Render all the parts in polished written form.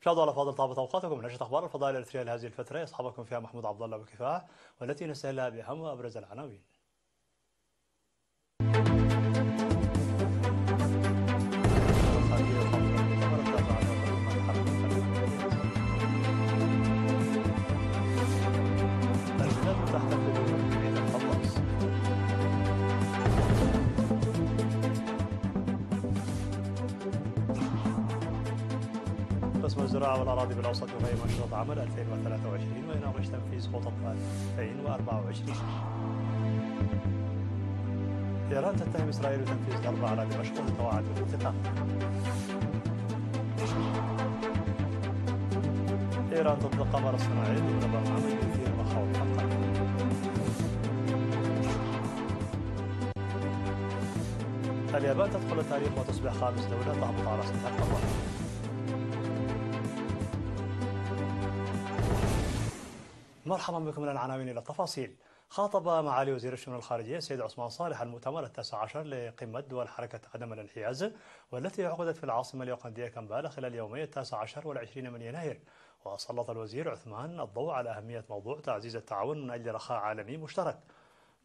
شاهدوا على فاضل طابت اوقاتكم. نشرة اخبار الفضاء الاريتريه لهذه الفتره يصحبكم فيها محمود عبد الله بالكفاح، والتي نستهلها باهم وابرز العناوين. البلاد تحتفل بعيد القطاس. قسم الزراعة والأراضي بالأوسط يقيم أنشطة عمل 2023 ويناقش تنفيذ خطط 2024. إيران تتهم إسرائيل بتنفيذ ضربة على دمشق وتتوعد بالانتقام. إيران تطلق القمر الصناعي لنظام عمل يثير مخاوف القلق. اليابان تدخل التاريخ وتصبح خامس دولة تهبط على سطح القمر. مرحبا بكم من العناوين إلى التفاصيل. خاطب معالي وزير الشؤون الخارجية السيد عثمان صالح المؤتمر التاسع عشر لقمة دول حركة عدم الانحياز، والتي عقدت في العاصمة اليوغندية كمبالا خلال يومي التاسع عشر والعشرين من يناير. وسلط الوزير عثمان الضوء على أهمية موضوع تعزيز التعاون من أجل رخاء عالمي مشترك،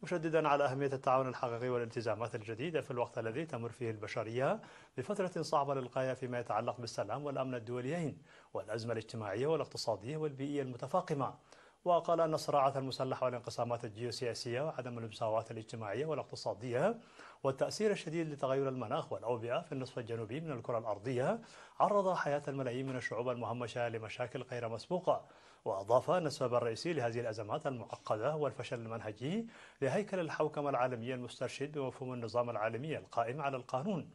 مشددا على أهمية التعاون الحقيقي والالتزامات الجديدة في الوقت الذي تمر فيه البشرية بفترة صعبة للغاية فيما يتعلق بالسلام والأمن الدوليين والأزمة الاجتماعية والاقتصادية والبيئية المتفاقمة. وقال أن الصراعات المسلحة والانقسامات الجيوسياسية وعدم المساواة الاجتماعية والاقتصادية والتأثير الشديد لتغير المناخ والأوبئة في النصف الجنوبي من الكرة الأرضية عرض حياة الملايين من الشعوب المهمشة لمشاكل غير مسبوقة. وأضاف أن السبب الرئيسي لهذه الأزمات المعقدة هو الفشل المنهجي لهيكل الحوكمة العالمية المسترشد بمفهوم النظام العالمي القائم على القانون.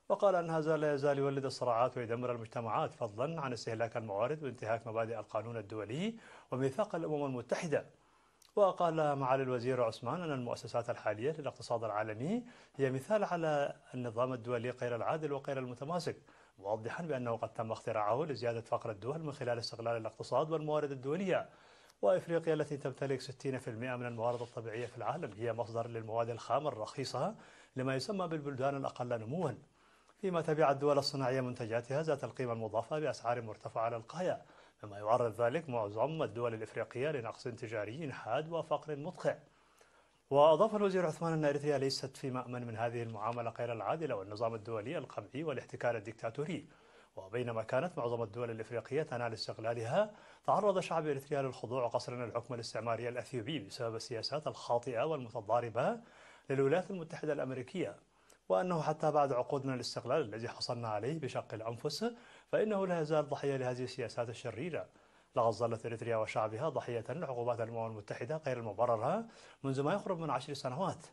وقال أن هذا لا يزال يولد الصراعات ويدمر المجتمعات، فضلا عن استهلاك الموارد وانتهاك مبادئ القانون الدولي وميثاق الأمم المتحدة. وقال معالي الوزير عثمان أن المؤسسات الحالية للاقتصاد العالمي هي مثال على النظام الدولي غير العادل وغير المتماسك، موضحا بأنه قد تم اختراعه لزيادة فقر الدول من خلال استغلال الاقتصاد والموارد الدولية. وإفريقيا التي تمتلك 60% من الموارد الطبيعية في العالم هي مصدر للمواد الخام الرخيصة لما يسمى بالبلدان الأقل نمواً، فيما تبيع الدول الصناعية منتجاتها ذات القيمة المضافة بأسعار مرتفعة للغاية، مما يعرض ذلك معظم الدول الإفريقية لنقص تجاري حاد وفقر مدقع. وأضاف الوزير عثمان أن إريتريا ليست في مأمن من هذه المعاملة غير العادلة والنظام الدولي القمعي والاحتكار الدكتاتوري. وبينما كانت معظم الدول الإفريقية تنال استغلالها، تعرض شعب إريتريا للخضوع قسرا للحكم الاستعماري الأثيوبي بسبب السياسات الخاطئة والمتضاربة للولايات المتحدة الأمريكية. وأنه حتى بعد عقود من الاستقلال الذي حصلنا عليه بشق الأنفس، فإنه لا يزال ضحية لهذه السياسات الشريرة. لقد ظلت إريتريا وشعبها ضحية لعقوبات الأمم المتحدة غير المبررة منذ ما يقرب من 10 سنوات.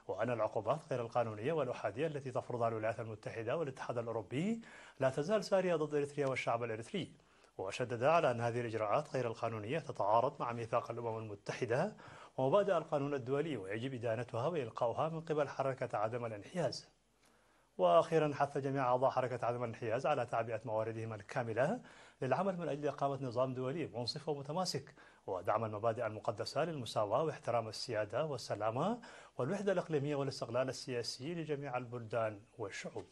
وأن العقوبات غير القانونية والأحادية التي تفرضها الولايات المتحدة والاتحاد الأوروبي لا تزال سارية ضد إريتريا والشعب الإريتري. وشدد على أن هذه الإجراءات غير القانونية تتعارض مع ميثاق الأمم المتحدة ومبادئ القانون الدولي، ويجب إدانتها وإلقاؤها من قبل حركة عدم الانحياز. وأخيرا حث جميع أعضاء حركة عدم الانحياز على تعبئة مواردهم الكاملة للعمل من أجل إقامة نظام دولي منصف ومتماسك، ودعم المبادئ المقدسة للمساواة واحترام السيادة والسلامة والوحدة الإقليمية والاستقلال السياسي لجميع البلدان والشعوب.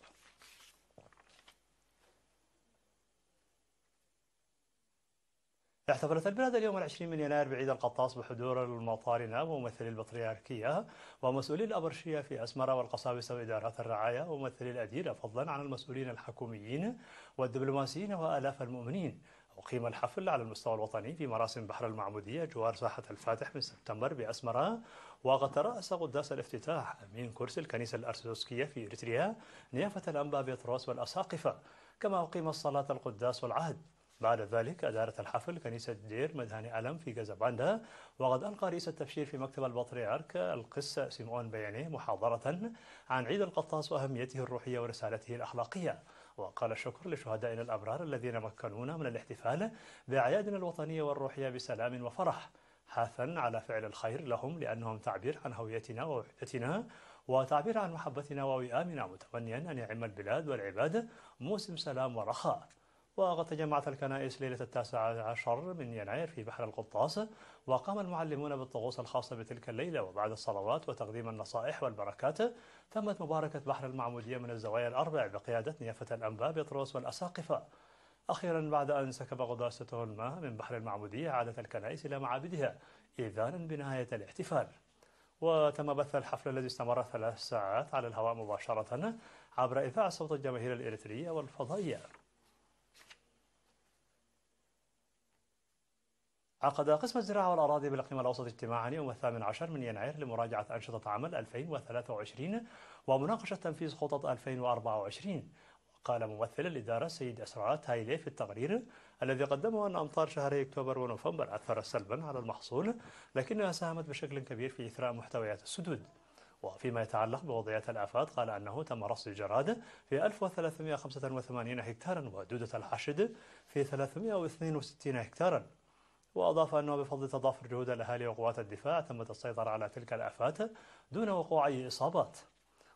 احتفلت البلاد اليوم 20 من يناير بعيد القطاس بحضور المطارنة وممثلي البطريركية ومسؤولي الأبرشية في أسمرة والقساوسة وإدارات الرعاية وممثلي الأديرة، فضلا عن المسؤولين الحكوميين والدبلوماسيين وآلاف المؤمنين. أقيم الحفل على المستوى الوطني في مراسم بحر المعمودية جوار ساحة الفاتح من سبتمبر بأسمرة، وقد ترأس قداس الافتتاح أمين كرسي الكنيسة الأرثوذكسية في إريتريا نيافة الأنبا بطرس والأساقفة، كما أقيم الصلاة القداس والعهد. بعد ذلك أدارت الحفل كنيسة دير مدهاني ألم في جازاباندا، وقد ألقى رئيس التبشير في مكتب البطريرك القس سيمون بياني محاضرة عن عيد القطاس وأهميته الروحية ورسالته الأخلاقية. وقال الشكر لشهدائنا الأبرار الذين مكنونا من الاحتفال بأعيادنا الوطنية والروحية بسلام وفرح، حثا على فعل الخير لهم لأنهم تعبير عن هويتنا ووحدتنا وتعبير عن محبتنا ووئامنا، متمنيا أن يعم البلاد والعباد موسم سلام ورخاء. وقد تجمعت الكنائس ليلة التاسع عشر من يناير في بحر القطاس، وقام المعلمون بالطقوس الخاصة بتلك الليلة، وبعد الصلوات وتقديم النصائح والبركات تمت مباركة بحر المعمودية من الزوايا الأربع بقيادة نيافة الأنبا بطرس والأساقفة. أخيرا بعد أن سكب قداسته الماء من بحر المعمودية عادت الكنائس إلى معابدها إذانا بنهاية الاحتفال. وتم بث الحفل الذي استمر 3 ساعات على الهواء مباشرة عبر إذاعة صوت الجماهير الإريترية والفضائية. عقد قسم الزراعة والأراضي بالإقليم الأوسط اجتماعا يوم 18 من يناير لمراجعة أنشطة عمل 2023 ومناقشة تنفيذ خطط 2024. قال ممثل الإدارة السيد أسرات هايلي في التقرير الذي قدمه أن أمطار شهري أكتوبر ونوفمبر أثرت سلبا على المحصول، لكنها ساهمت بشكل كبير في إثراء محتويات السدود. وفيما يتعلق بوضعية الآفات قال أنه تم رصد الجراد في 1385 هكتارا ودودة الحشد في 362 هكتارا. وأضاف أنه بفضل تضافر جهود الأهالي وقوات الدفاع تمت السيطرة على تلك الآفات دون وقوع أي إصابات.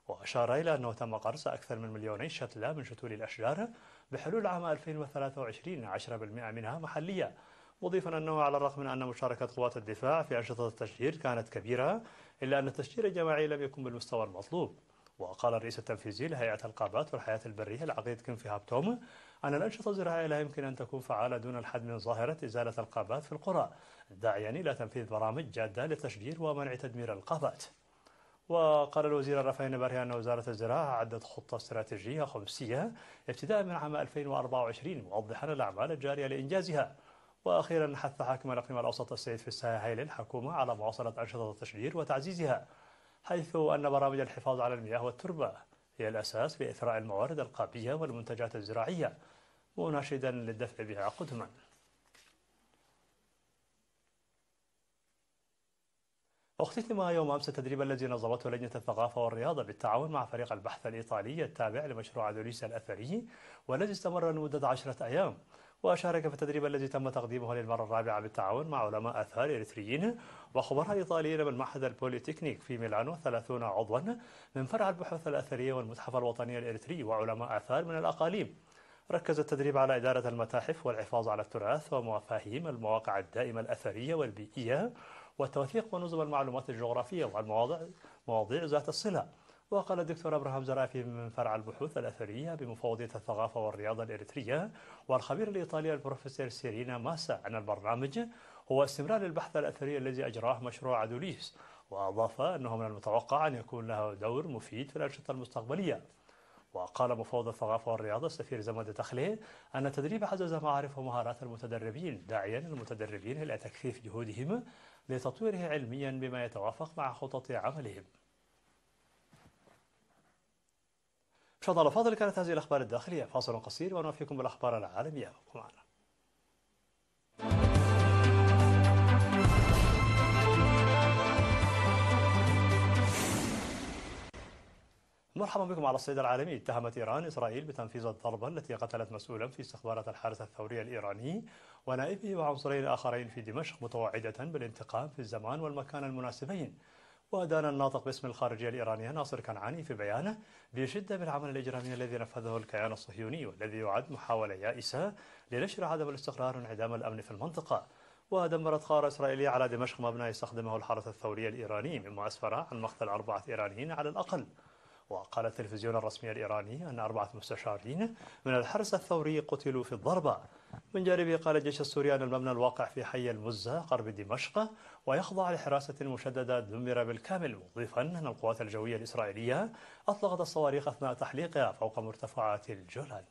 وأشار إلى أنه تم قرص أكثر من 2,000,000 شتلة من شتول الأشجار بحلول عام 2023 10% منها محلية، مضيفا أنه على الرغم من أن مشاركة قوات الدفاع في أنشطة التشجير كانت كبيرة إلا أن التشجير الجماعي لم يكن بالمستوى المطلوب. وقال الرئيس التنفيذي لهيئة الغابات والحياة البرية العقيد كيم فيهابتوم أن الأنشطة الزراعية لا يمكن أن تكون فعالة دون الحد من ظاهرة إزالة الغابات في القرى، داعيا إلى تنفيذ برامج جادة للتشجير ومنع تدمير الغابات. وقال الوزير الرفاهي برهي أن وزارة الزراعة أعدت خطة استراتيجية خمسية ابتداء من عام 2024 موضحا الأعمال الجارية لإنجازها. وأخيرا حث حاكم الإقليم الأوسط السيد فيساي هايلي الحكومة على مواصلة أنشطة التشجير وتعزيزها، حيث أن برامج الحفاظ على المياه والتربة هي الأساس في إثراء الموارد القابية والمنتجات الزراعية، مناشدا للدفع بها قدما. اختتم يوم أمس التدريب الذي نظمته لجنة الثقافة والرياضة بالتعاون مع فريق البحث الإيطالي التابع لمشروع أدوليس الأثري، والذي استمر لمدة 10 أيام. وشارك في التدريب الذي تم تقديمه للمرة الرابعة بالتعاون مع علماء آثار إريتريين وخبراء إيطاليين من معهد البوليتكنيك في ميلانو 30 عضوا من فرع البحوث الأثرية والمتحف الوطني الإريتري وعلماء آثار من الأقاليم. ركز التدريب على إدارة المتاحف والحفاظ على التراث ومفاهيم المواقع الدائمة الأثرية والبيئية والتوثيق ونظم المعلومات الجغرافية والمواضيع ذات الصلة. وقال الدكتور أبراهام زرافي من فرع البحوث الأثرية بمفوضية الثقافة والرياضة الإريترية والخبير الإيطالي البروفيسور سيرينا ماسا أن البرنامج هو استمرار للبحث الأثري الذي أجراه مشروع أدوليس، وأضاف أنه من المتوقع أن يكون له دور مفيد في الأنشطة المستقبلية. وقال مفوض الثقافة والرياضة السفير زمد تخلي أن التدريب عزز معارف ومهارات المتدربين، داعيا المتدربين إلى تكثيف جهودهم لتطويره علميا بما يتوافق مع خطط عملهم. مشاهدينا الأفاضل، كانت هذه الأخبار الداخلية. فاصل قصير ونوافيكم بالأخبار العالمية. ابقوا معنا. مرحبا بكم على الصعيد العالمي. اتهمت إيران إسرائيل بتنفيذ الضربة التي قتلت مسؤولا في استخبارات الحرس الثوري الإيراني ونائبه وعنصرين آخرين في دمشق، متوعدة بالانتقام في الزمان والمكان المناسبين. ودان الناطق باسم الخارجية الإيرانية ناصر كنعاني في بيانه بشدة بالعمل الإجرامي الذي نفذه الكيان الصهيوني والذي يعد محاولة يائسة لنشر عدم الاستقرار وانعدام الأمن في المنطقة. ودمرت قارة إسرائيلية على دمشق مبنى يستخدمه الحرس الثوري الإيراني، مما أسفر عن مقتل 4 إيرانيين على الأقل. وقال التلفزيون الرسمي الإيراني أن 4 مستشارين من الحرس الثوري قتلوا في الضربة. من جانبه قال الجيش السوري أن المبنى الواقع في حي المزة قرب دمشق ويخضع لحراسة مشددة دمر بالكامل، مضيفا أن القوات الجوية الإسرائيلية أطلقت الصواريخ أثناء تحليقها فوق مرتفعات الجولان.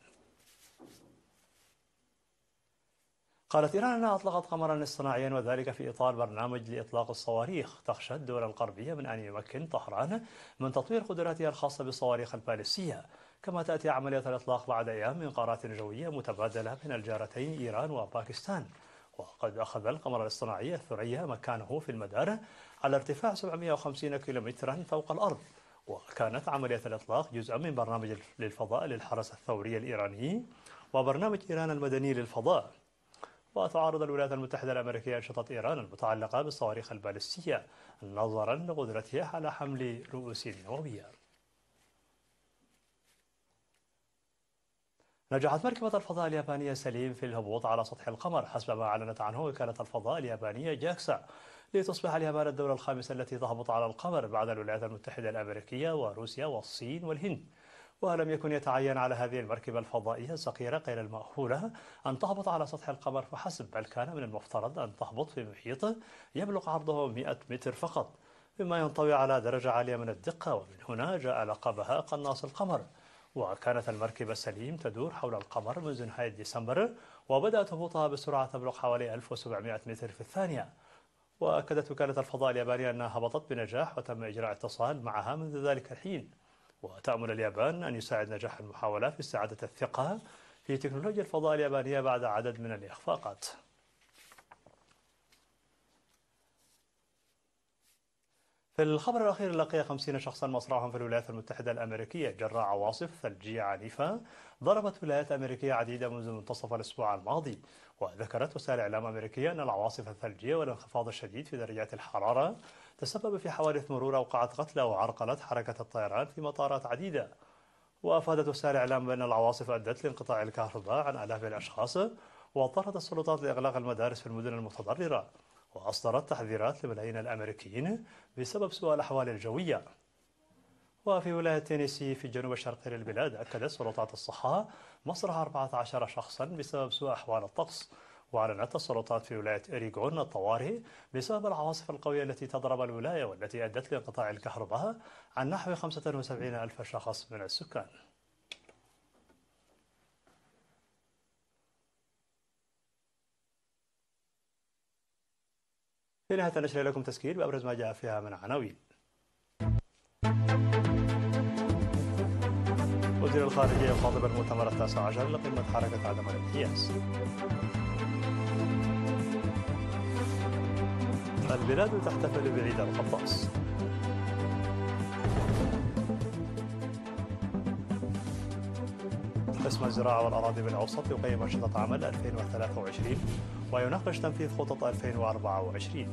قالت إيران أنها أطلقت قمرا اصطناعيا وذلك في إطار برنامج لإطلاق الصواريخ. تخشى الدول الغربية من أن يمكن طهران من تطوير قدراتها الخاصة بالصواريخ الباليستية، كما تأتي عملية الإطلاق بعد أيام من قارات جوية متبادلة بين الجارتين إيران وباكستان. وقد أخذ القمر الاصطناعي الثريا مكانه في المدار على ارتفاع 750 كيلومترا فوق الأرض. وكانت عملية الإطلاق جزءا من برنامج للفضاء للحرس الثوري الإيراني وبرنامج إيران المدني للفضاء. وتعارض الولايات المتحدة الأمريكية أنشطة إيران المتعلقة بالصواريخ البالستية نظرا لقدرتها على حمل رؤوس نووية. نجحت مركبة الفضاء اليابانية سليم في الهبوط على سطح القمر حسب ما أعلنت عنه وكالة الفضاء اليابانية جاكسا، لتصبح اليابان الدولة الخامسة التي تهبط على القمر بعد الولايات المتحدة الأمريكية وروسيا والصين والهند. ولم يكن يتعين على هذه المركبة الفضائية الصغيرة غير المأهولة أن تهبط على سطح القمر فحسب، بل كان من المفترض أن تهبط في محيط يبلغ عرضه 100 متر فقط، مما ينطوي على درجة عالية من الدقة، ومن هنا جاء لقبها قناص القمر. وكانت المركبة سليم تدور حول القمر منذ نهاية ديسمبر، وبدأت هبوطها بسرعة تبلغ حوالي 1700 متر في الثانية. وأكدت وكالة الفضاء اليابانية أنها هبطت بنجاح وتم إجراء اتصال معها منذ ذلك الحين. وتأمل اليابان أن يساعد نجاح المحاولة في استعادة الثقة في تكنولوجيا الفضاء اليابانية بعد عدد من الإخفاقات. في الخبر الأخير، لقي 50 شخصا مصرعهم في الولايات المتحدة الأمريكية جراء عواصف ثلجية عنيفة ضربت ولايات أمريكية عديدة منذ منتصف الأسبوع الماضي. وذكرت وسائل إعلام أمريكية أن العواصف الثلجية والانخفاض الشديد في درجات الحرارة تسبب في حوادث مرور أوقعت قتلى وعرقلت حركة الطيران في مطارات عديدة. وأفادت وسائل الإعلام بأن العواصف أدت لانقطاع الكهرباء عن آلاف الأشخاص، واضطرت السلطات لإغلاق المدارس في المدن المتضررة، وأصدرت تحذيرات لملايين الأمريكيين بسبب سوء الأحوال الجوية. وفي ولاية تينيسي في الجنوب الشرقي للبلاد، أكدت سلطات الصحة مصرع 14 شخصا بسبب سوء أحوال الطقس. وأعلنت السلطات في ولاية أوريغون الطوارئ بسبب العواصف القوية التي تضرب الولاية، والتي أدت لانقطاع الكهرباء عن نحو 75 ألف شخص من السكان. في نهاية النشر لكم تسكيل بأبرز ما جاء فيها من عناوين. وزير الخارجية يخاطب المؤتمر 19 لقمة حركة عدم الانحياز. البلاد تحتفل بعيد القباص. قسم الزراعة والأراضي بالأوسط يقيم أنشطة عمل 2023 ويناقش تنفيذ خطط 2024.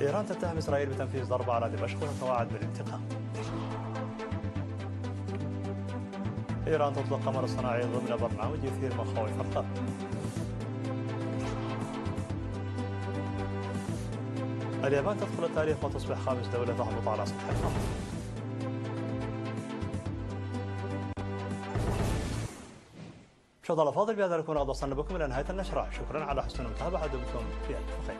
إيران تتهم إسرائيل بتنفيذ ضربة على دمشق وتتوعد بالانتقام. إيران تطلق قمر صناعي ضمن برنامج يثير مخاوف الغرب. اليابان تدخل التاريخ وتصبح خامس دولة تهبط على سطح القمر. مشاهدينا الأفاضل، بهذا نكون قد وصلنا بكم إلى نهاية النشرة. شكرا على حسن المتابعة، دمتم في ألف خير.